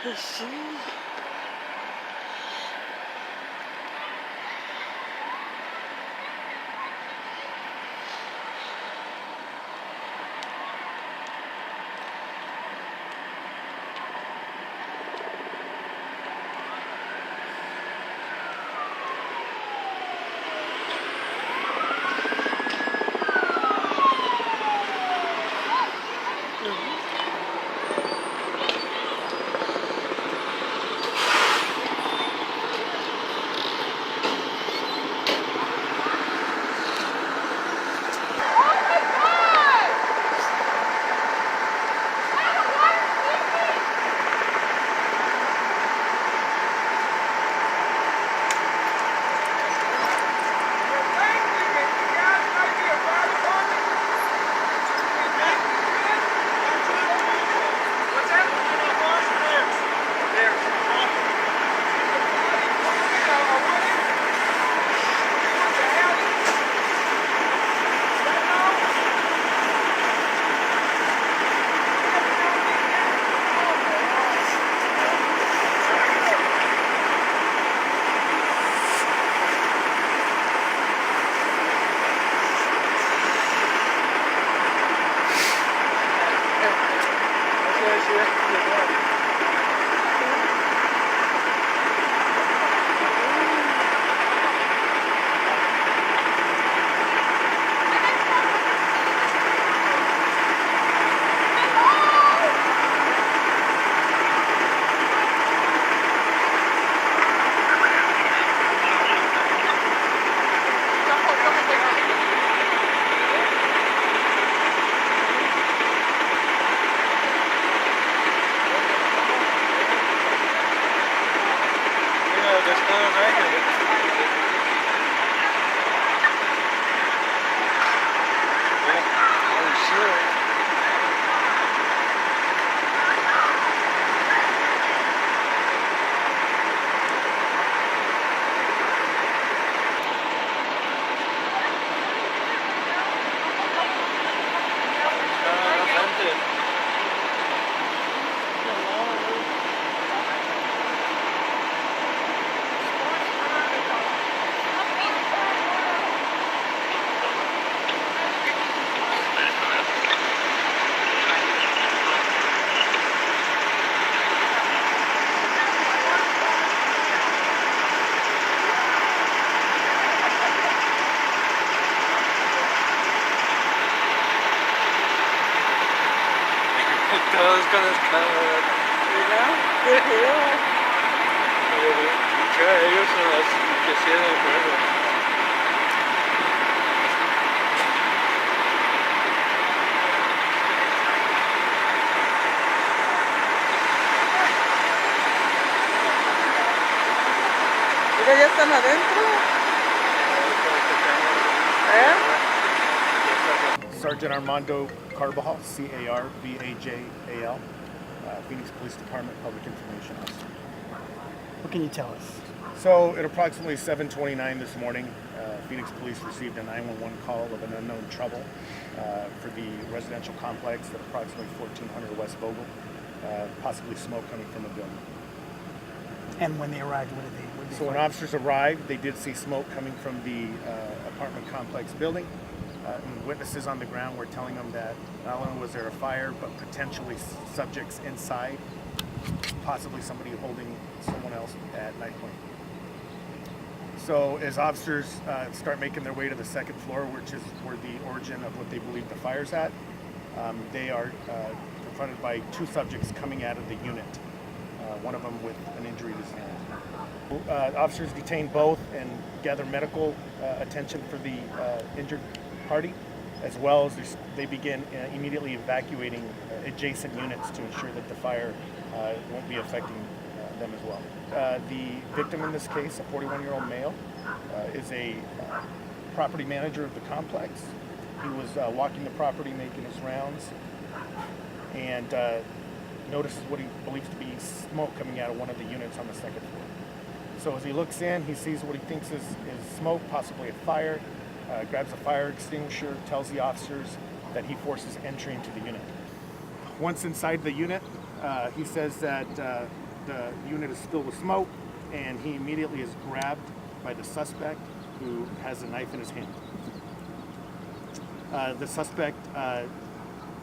Let's see. Todos con los cabos, ellos son los que cierran el juego. Mira, ya están adentro. Sergeant Armando Carbajal, C-A-R-B-A-J-A-L, Phoenix Police Department Public Information Officer. What can you tell us? So at approximately 7:29 this morning, Phoenix Police received a 911 call of an unknown trouble for the residential complex at approximately 1400 West Vogel, possibly smoke coming from a building. And when they arrived, what did they So when officers arrived, they did see smoke coming from the apartment complex building. And witnesses on the ground were telling them that not only was there a fire, but potentially subjects inside, possibly somebody holding someone else at knife point. So as officers start making their way to the second floor, which is where the origin of what they believe the fire's at, they are confronted by two subjects coming out of the unit, one of them with an injury to his hand. Officers detain both and gather medical attention for the injured party, as well as they begin immediately evacuating adjacent units to ensure that the fire won't be affecting them as well. The victim in this case, a 41-year-old male, is a property manager of the complex. He was walking the property, making his rounds, and notices what he believes to be smoke coming out of one of the units on the second floor. So as he looks in, he sees what he thinks is smoke, possibly a fire, grabs a fire extinguisher, tells the officers that he forces entry into the unit. Once inside the unit, He says that the unit is filled with smoke, and he immediately is grabbed by the suspect, who has a knife in his hand. The suspect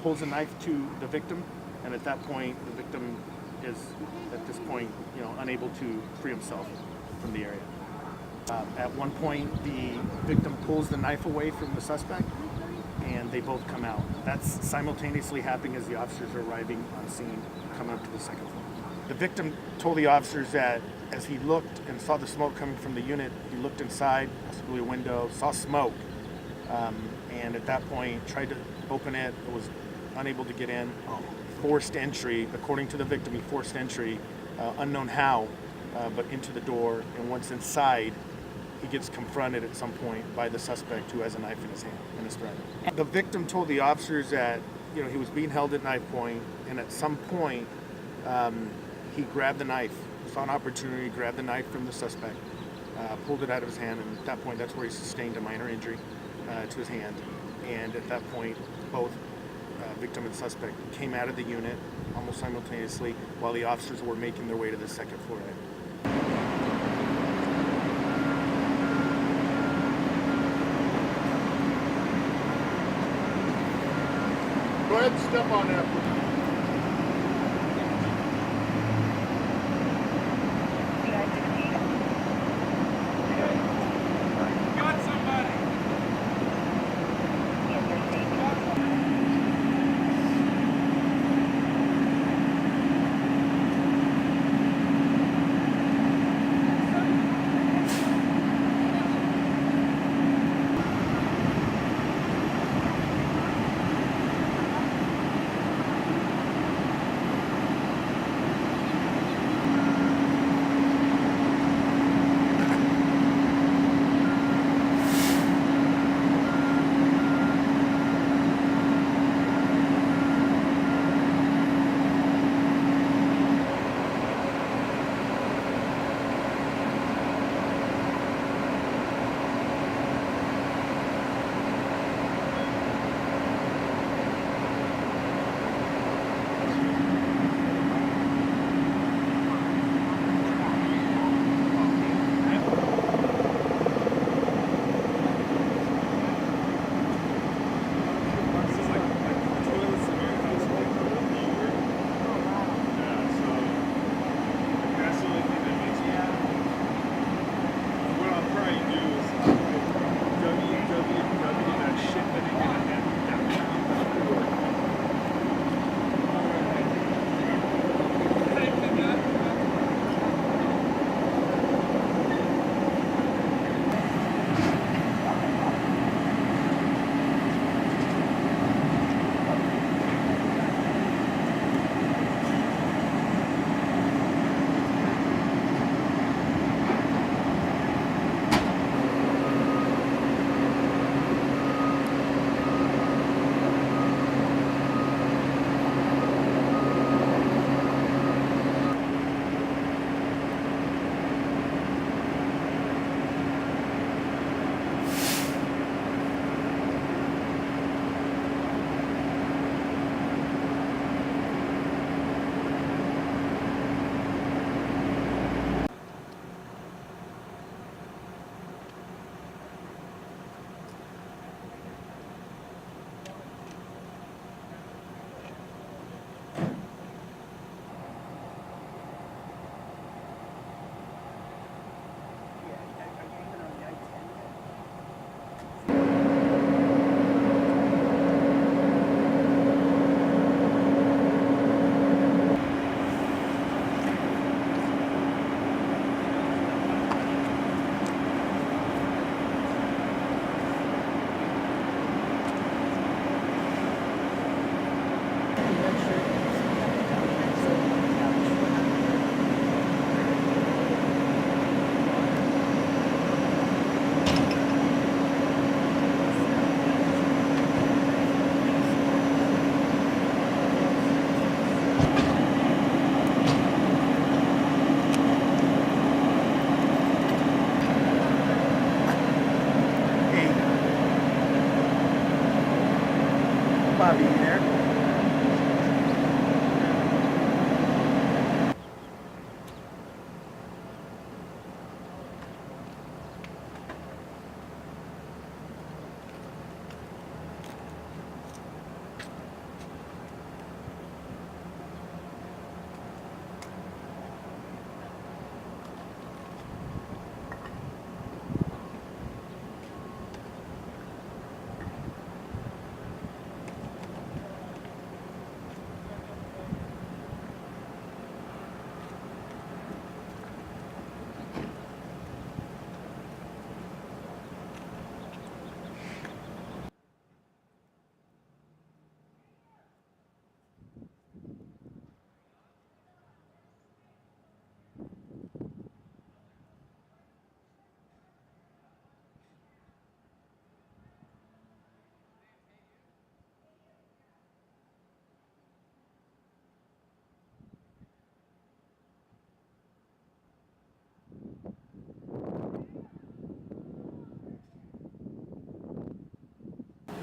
holds a knife to the victim, and at that point, the victim is, at this point, unable to free himself from the area. At one point, the victim pulls the knife away from the suspect, and they both come out. That's simultaneously happening as the officers are arriving on scene, coming up to the second floor. The victim told the officers that as he looked and saw the smoke coming from the unit, he looked inside, possibly a window, saw smoke, and at that point tried to open it, but was unable to get in. Forced entry, according to the victim, he forced entry, unknown how, but into the door, and once inside, he gets confronted at some point by the suspect, who has a knife in his hand and is threatened. The victim told the officers that he was being held at knife point, and at some point he grabbed the knife, saw an opportunity, grabbed the knife from the suspect, pulled it out of his hand, and at that point that's where he sustained a minor injury to his hand. And at that point, both victim and suspect came out of the unit almost simultaneously while the officers were making their way to the second floor. Go ahead and step on that. Got somebody!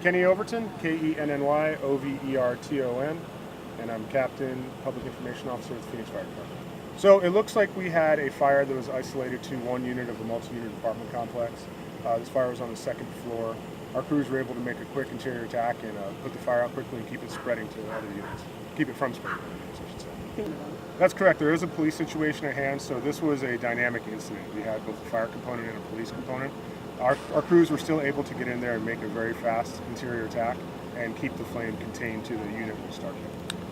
Kenny Overton, Kenny Overton, and I'm Captain Public Information Officer with the Phoenix Fire Department. So it looks like we had a fire that was isolated to one unit of a multi-unit apartment complex. This fire was on the second floor. Our crews were able to make a quick interior attack and put the fire out quickly and keep it spreading to other units. Keep it from spreading to other units, I should say. That's correct. There is a police situation at hand, so this was a dynamic incident. We had both a fire component and a police component. Our crews were still able to get in there and make a very fast interior attack and keep the flame contained to the unit we started.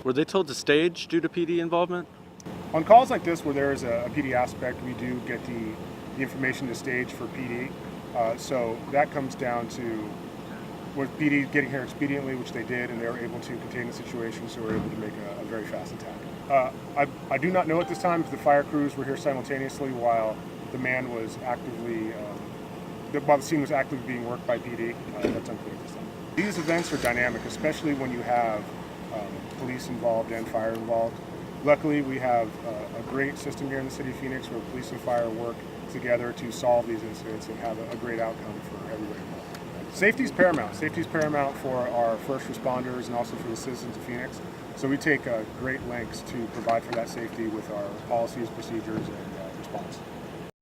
Were they told to stage due to PD involvement? On calls like this where there is a PD aspect, we do get the information to stage for PD. So that comes down to with PD getting here expediently, which they did, and they were able to contain the situation, so we were able to make a very fast attack. I do not know at this time if the fire crews were here simultaneously while the man was actively, while the scene was actively being worked by PD. That's unclear at this time. These events are dynamic, especially when you have police involved and fire involved. Luckily, we have a great system here in the city of Phoenix where police and fire work together to solve these incidents and have a great outcome for everybody involved. Safety is paramount. Safety is paramount for our first responders and also for the citizens of Phoenix. So we take great lengths to provide for that safety with our policies, procedures, and response.